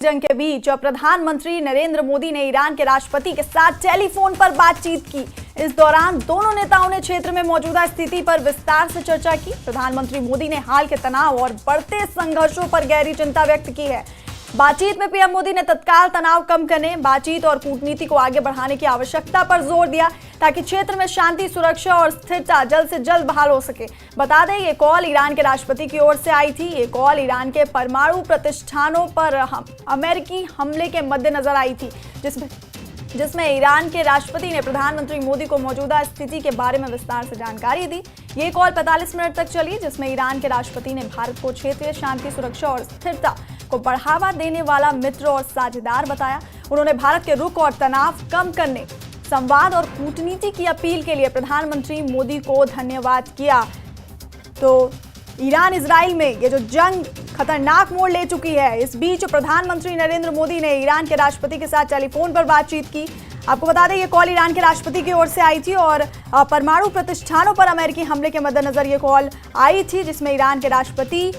जंग के बीच प्रधानमंत्री नरेंद्र मोदी ने ईरान के राष्ट्रपति के साथ टेलीफोन पर बातचीत की। इस दौरान दोनों नेताओं ने क्षेत्र में मौजूदा स्थिति पर विस्तार से चर्चा की। प्रधानमंत्री मोदी ने हाल के तनाव और बढ़ते संघर्षों पर गहरी चिंता व्यक्त की है। बातचीत में पीएम मोदी ने तत्काल तनाव कम करने, बातचीत और कूटनीति को आगे बढ़ाने की आवश्यकता पर जोर दिया ताकि क्षेत्र में शांति, सुरक्षा और स्थिरता जल्द से जल्द बहाल हो सके। बता दें, ये कॉल ईरान के राष्ट्रपति की ओर से आई थी। ये कॉल ईरान के परमाणु प्रतिष्ठानों पर अमेरिकी हमले के मद्देनजर आई थी, जिसमें ईरान के राष्ट्रपति ने प्रधानमंत्री मोदी को मौजूदा स्थिति के बारे में विस्तार से जानकारी दी। ये कॉल 45 मिनट तक चली, जिसमें ईरान के राष्ट्रपति ने भारत को क्षेत्रीय शांति, सुरक्षा और स्थिरता को बढ़ावा देने वाला मित्र और साझेदार बताया। उन्होंने भारत के रुख और तनाव कम करने, संवाद और कूटनीति की अपील के लिए प्रधानमंत्री मोदी को धन्यवाद किया। तो ईरान इजराइल में ये जो जंग खतरनाक मोड़ ले चुकी है, इस बीच प्रधानमंत्री नरेंद्र मोदी ने ईरान के राष्ट्रपति के साथ टेलीफोन पर बातचीत की। आपको बता दें, ये कॉल ईरान के राष्ट्रपति की ओर से आई थी और परमाणु प्रतिष्ठानों पर अमेरिकी हमले के मद्देनजर ये कॉल आई थी, जिसमें ईरान के राष्ट्रपति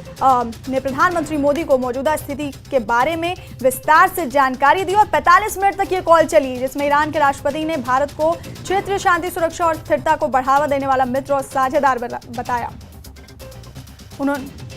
ने प्रधानमंत्री मोदी को मौजूदा स्थिति के बारे में विस्तार से जानकारी दी और 45 मिनट तक ये कॉल चली, जिसमें ईरान के राष्ट्रपति ने भारत को क्षेत्रीय शांति, सुरक्षा और स्थिरता को बढ़ावा देने वाला मित्र और साझेदार बताया। उन्होंने